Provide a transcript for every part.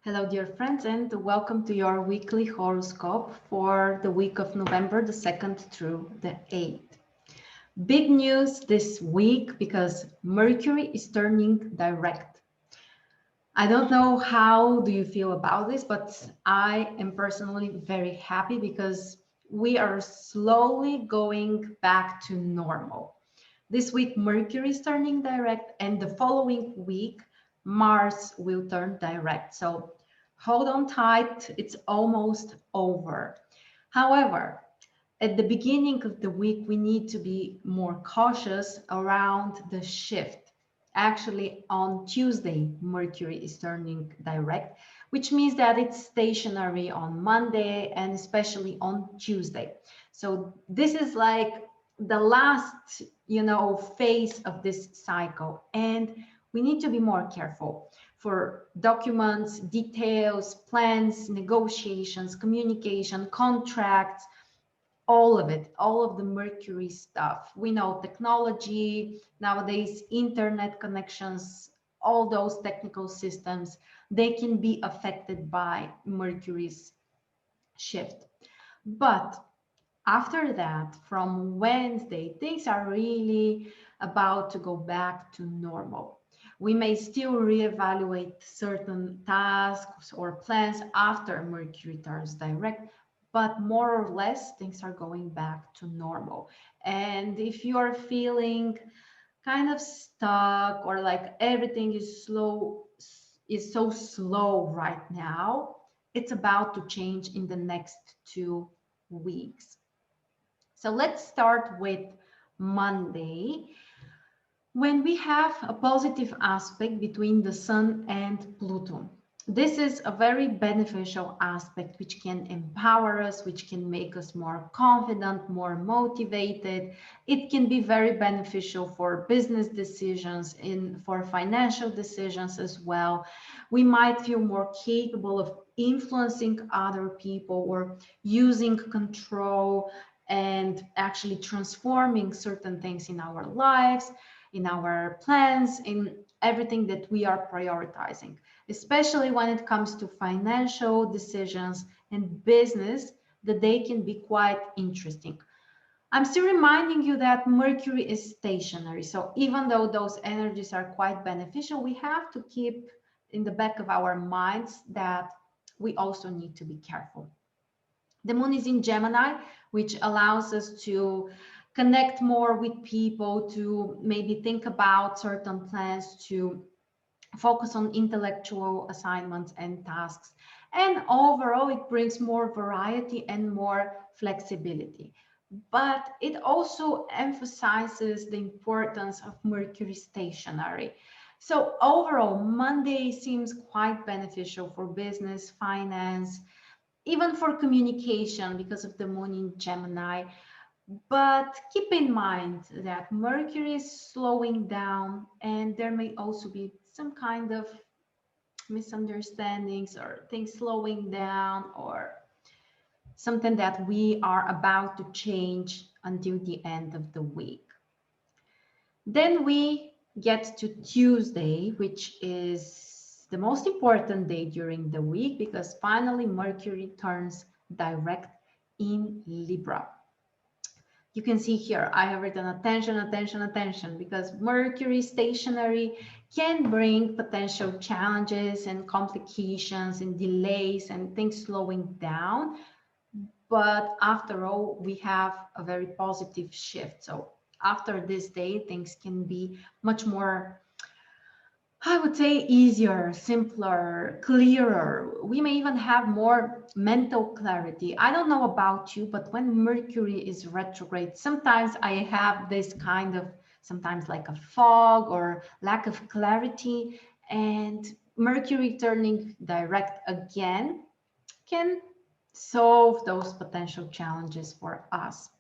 Hello, dear friends, and welcome to your weekly horoscope for the week of November the 2nd through the 8th. Big news this week because Mercury is turning direct. I don't know how do you feel about this, but I am personally very happy because we are slowly going back to normal. This week, Mercury is turning direct, and the following week, Mars will turn direct. So hold on tight, it's almost over. However, at the beginning of the week, we need to be more cautious around the shift. Actually, on Tuesday, Mercury is turning direct, which means that it's stationary on Monday and especially on Tuesday. So this is like the last, phase of this cycle, and we need to be more careful for documents, details, plans, negotiations, communication, contracts, all of it, all of the Mercury stuff. We know technology, nowadays, internet connections, all those technical systems, they can be affected by Mercury's shift. But after that, from Wednesday, things are really about to go back to normal. We may still reevaluate certain tasks or plans after Mercury turns direct, but more or less things are going back to normal. And if you are feeling kind of stuck or like everything is so slow right now, it's about to change in the next 2 weeks. So let's start with Monday, when we have a positive aspect between the Sun and Pluto. This is a very beneficial aspect which can empower us, which can make us more confident, more motivated. It can be very beneficial for business decisions, for financial decisions as well. We might feel more capable of influencing other people or using control and actually transforming certain things in our lives, in our plans, in everything that we are prioritizing, especially when it comes to financial decisions and business. The day can be quite interesting. I'm still reminding you that Mercury is stationary. So even though those energies are quite beneficial, we have to keep in the back of our minds that we also need to be careful. The moon is in Gemini, which allows us to connect more with people, to maybe think about certain plans, to focus on intellectual assignments and tasks. And overall, it brings more variety and more flexibility. But it also emphasizes the importance of Mercury stationary. So overall, Monday seems quite beneficial for business, finance, even for communication because of the moon in Gemini. But keep in mind that Mercury is slowing down, and there may also be some kind of misunderstandings or things slowing down or something that we are about to change until the end of the week. Then we get to Tuesday, which is the most important day during the week because finally Mercury turns direct in Libra. You can see here, I have written attention, attention, attention, because Mercury stationary can bring potential challenges and complications and delays and things slowing down. But after all, we have a very positive shift. So after this day, things can be much more, I would say, easier, simpler, clearer. We may even have more mental clarity. I don't know about you, but when Mercury is retrograde, sometimes I have this kind of, sometimes like a fog or lack of clarity. And Mercury turning direct again can solve those potential challenges for us.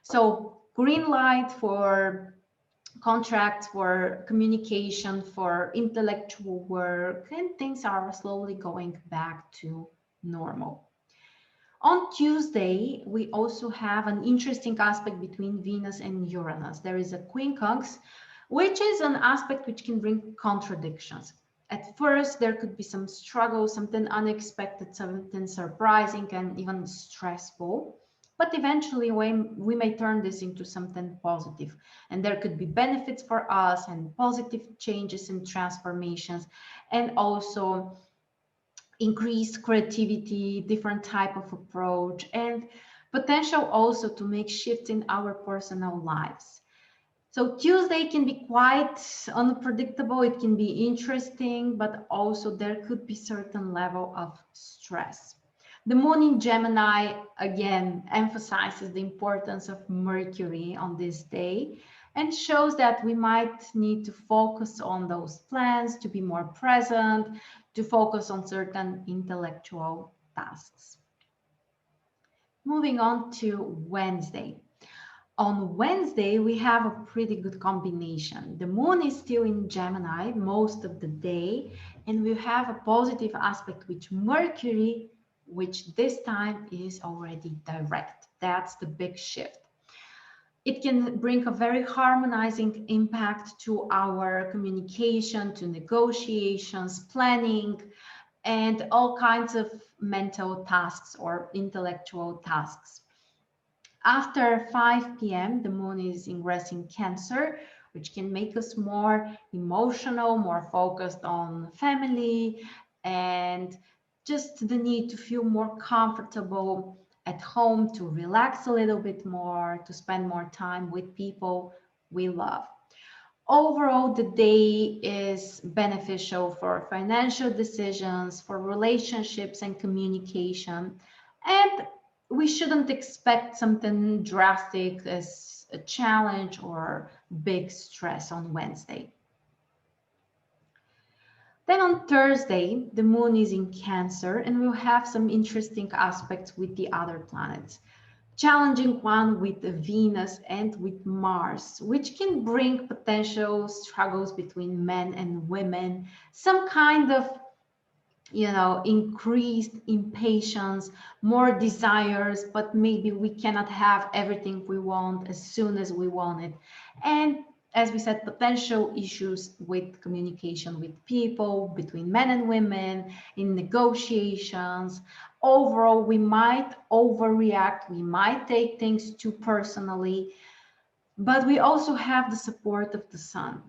So green light for contracts, for communication, for intellectual work, and things are slowly going back to normal. On Tuesday, we also have an interesting aspect between Venus and Uranus. There is a quincunx, which is an aspect which can bring contradictions. At first, there could be some struggle, something unexpected, something surprising, and even stressful. But eventually, we may turn this into something positive, and there could be benefits for us and positive changes and transformations, and also increased creativity, different type of approach, and potential also to make shifts in our personal lives. So Tuesday can be quite unpredictable. It can be interesting, but also there could be certain level of stress. The moon in Gemini, again, emphasizes the importance of Mercury on this day and shows that we might need to focus on those plans, to be more present, to focus on certain intellectual tasks. Moving on to Wednesday. On Wednesday, we have a pretty good combination. The moon is still in Gemini most of the day, and we have a positive aspect with Mercury, which this time is already direct. That's the big shift. It can bring a very harmonizing impact to our communication, to negotiations, planning, and all kinds of mental tasks or intellectual tasks. After 5 p.m., the moon is ingressing Cancer, which can make us more emotional, more focused on family, and just the need to feel more comfortable at home, to relax a little bit more, to spend more time with people we love. Overall, the day is beneficial for financial decisions, for relationships and communication. And we shouldn't expect something drastic as a challenge or big stress on Wednesday. Then on Thursday, the moon is in Cancer and we'll have some interesting aspects with the other planets. Challenging one with Venus and with Mars, which can bring potential struggles between men and women, some kind of increased impatience, more desires, but maybe we cannot have everything we want as soon as we want it. And as we said, potential issues with communication with people, between men and women, in negotiations. Overall, we might overreact, we might take things too personally, but we also have the support of the sun.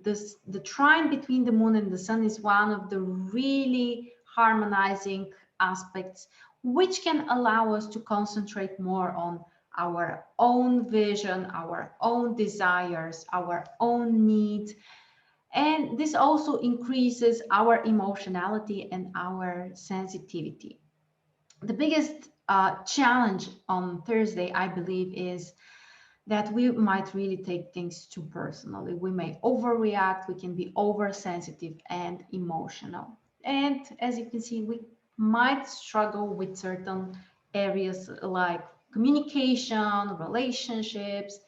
The trine between the moon and the sun is one of the really harmonizing aspects, which can allow us to concentrate more on our own vision, our own desires, our own needs. And this also increases our emotionality and our sensitivity. The biggest challenge on Thursday, I believe, is that we might really take things too personally. We may overreact, we can be oversensitive and emotional. And as you can see, we might struggle with certain areas like communication, relationships,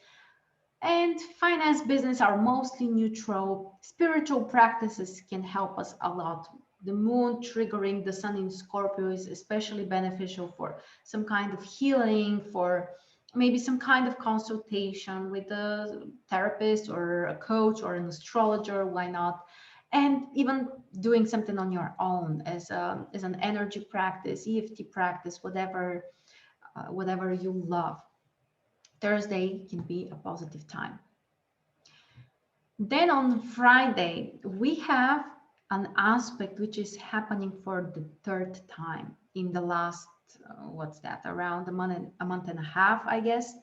and finance, business are mostly neutral. Spiritual practices can help us a lot. The moon triggering the sun in Scorpio is especially beneficial for some kind of healing, for maybe some kind of consultation with a therapist or a coach or an astrologer, why not? And even doing something on your own as an energy practice, EFT practice, whatever you love. Thursday can be a positive time. Then on Friday, we have an aspect which is happening for the third time in the last, around a month and a half, I guess.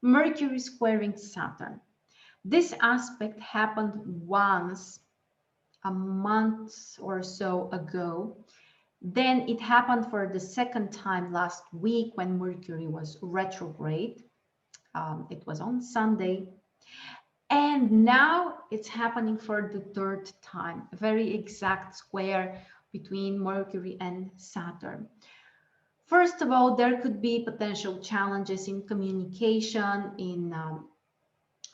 Mercury squaring Saturn. This aspect happened once a month or so ago. Then it happened for the second time last week when Mercury was retrograde. It was on Sunday. And now it's happening for the third time, a very exact square between Mercury and Saturn. First of all, there could be potential challenges in communication, in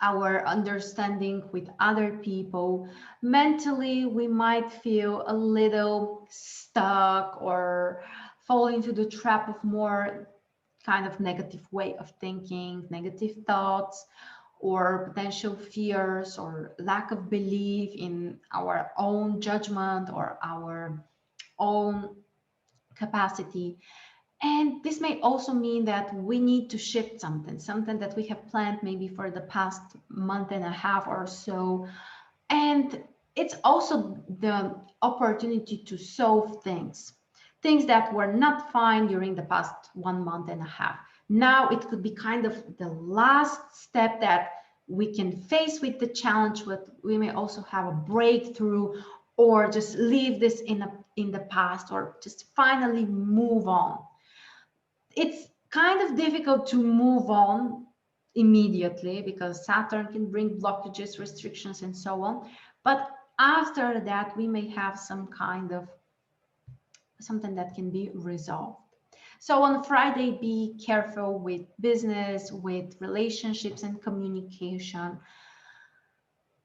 our understanding with other people. Mentally, we might feel a little stuck or fall into the trap of more kind of negative way of thinking, negative thoughts, or potential fears or lack of belief in our own judgment or our own capacity. And this may also mean that we need to shift something that we have planned maybe for the past month and a half or so. And it's also the opportunity to solve things that were not fine during the past 1 month and a half. Now it could be kind of the last step that we can face with the challenge, but we may also have a breakthrough or just leave this in the past or just finally move on. It's kind of difficult to move on immediately because Saturn can bring blockages, restrictions, and so on. But after that, we may have some kind of something that can be resolved. So on Friday, be careful with business, with relationships and communication.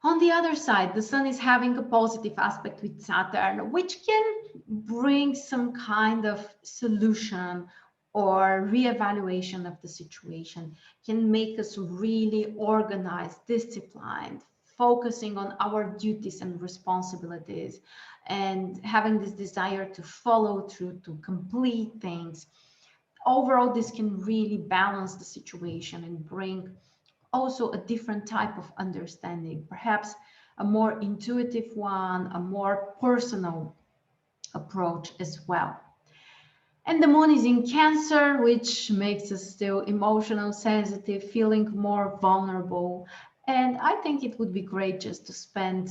On the other side, the Sun is having a positive aspect with Saturn, which can bring some kind of solution or reevaluation of the situation, can make us really organized, disciplined, focusing on our duties and responsibilities, and having this desire to follow through, to complete things. Overall, this can really balance the situation and bring also a different type of understanding, perhaps a more intuitive one, a more personal approach as well. And the moon is in Cancer, which makes us still emotional, sensitive, feeling more vulnerable. And I think it would be great just to spend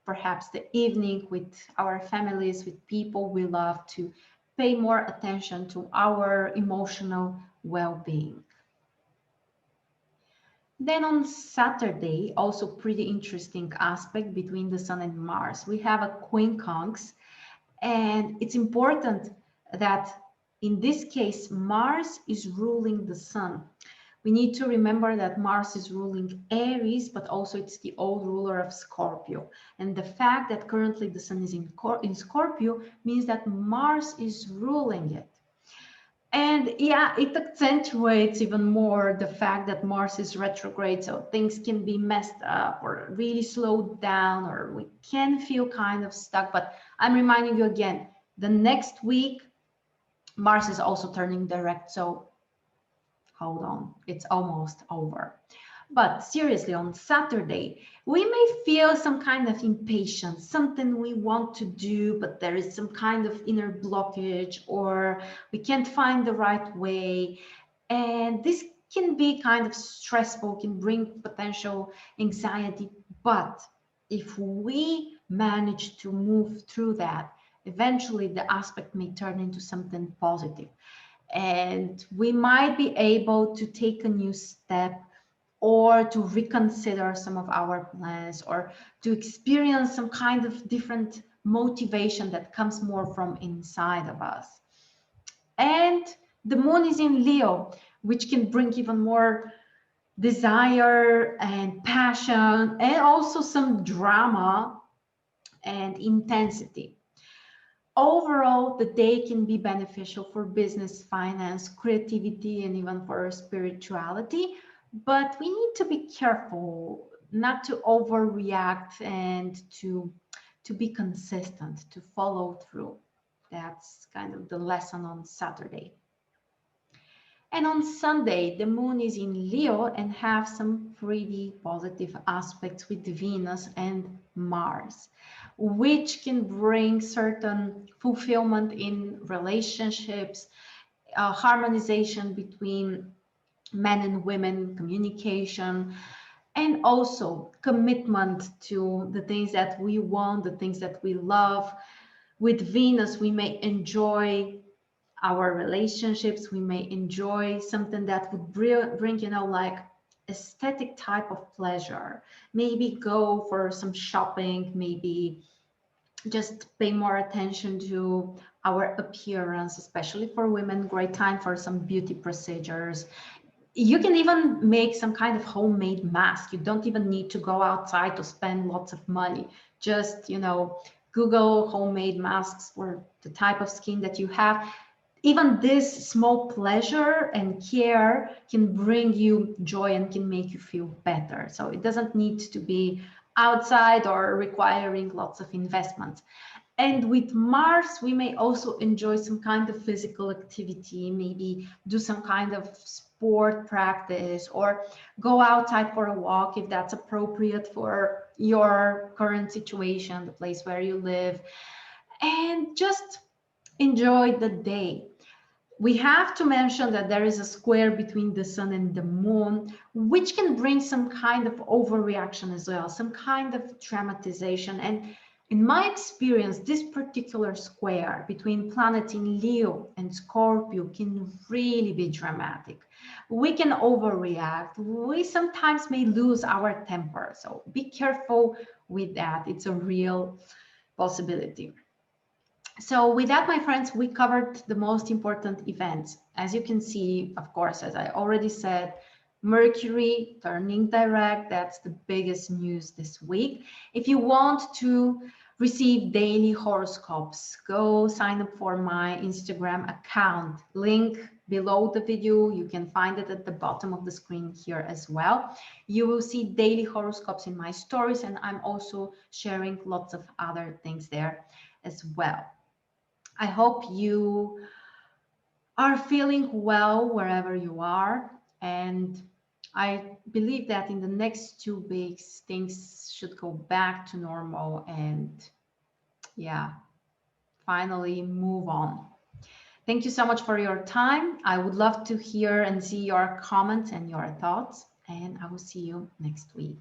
perhaps the evening with our families, with people we love, to pay more attention to our emotional well-being. Then on Saturday, also pretty interesting aspect between the Sun and Mars. We have a quincunx, and it's important that in this case, Mars is ruling the Sun. We need to remember that Mars is ruling Aries, but also it's the old ruler of Scorpio. And the fact that currently the Sun is in Scorpio means that Mars is ruling it. And yeah, it accentuates even more the fact that Mars is retrograde, so things can be messed up or really slowed down, or we can feel kind of stuck. But I'm reminding you again, the next week, Mars is also turning direct, so hold on, it's almost over. But seriously, on Saturday, we may feel some kind of impatience, something we want to do, but there is some kind of inner blockage, or we can't find the right way. And this can be kind of stressful, can bring potential anxiety. But if we manage to move through that, eventually the aspect may turn into something positive. And we might be able to take a new step, or to reconsider some of our plans, or to experience some kind of different motivation that comes more from inside of us. And the moon is in Leo, which can bring even more desire and passion, and also some drama and intensity. Overall, the day can be beneficial for business, finance, creativity, and even for spirituality. But we need to be careful not to overreact and to be consistent, to follow through. That's kind of the lesson on Saturday. And on Sunday, the moon is in Leo and have some pretty positive aspects with Venus and Mars, which can bring certain fulfillment in relationships, harmonization between men and women, communication, and also commitment to the things that we want, the things that we love. With Venus, we may enjoy our relationships, we may enjoy something that would bring, like aesthetic type of pleasure. Maybe go for some shopping, maybe just pay more attention to our appearance, especially for women. Great time for some beauty procedures. You can even make some kind of homemade mask. You don't even need to go outside to spend lots of money. Just, Google homemade masks for the type of skin that you have. even this small pleasure and care can bring you joy and can make you feel better. So it doesn't need to be outside or requiring lots of investment. And with Mars, we may also enjoy some kind of physical activity, maybe do some kind of sport practice or go outside for a walk if that's appropriate for your current situation, the place where you live, and just enjoy the day. We have to mention that there is a square between the sun and the moon, which can bring some kind of overreaction as well, some kind of dramatization. And in my experience, this particular square between planets in Leo and Scorpio can really be dramatic. We can overreact. We sometimes may lose our temper. So be careful with that. It's a real possibility. So with that, my friends, we covered the most important events. As you can see, of course, as I already said, Mercury turning direct, that's the biggest news this week. If you want to receive daily horoscopes, go sign up for my Instagram account. Link below the video. You can find it at the bottom of the screen here as well. You will see daily horoscopes in my stories, and I'm also sharing lots of other things there as well. I hope you are feeling well wherever you are. And I believe that in the next 2 weeks, things should go back to normal and yeah, finally move on. Thank you so much for your time. I would love to hear and see your comments and your thoughts, and I will see you next week.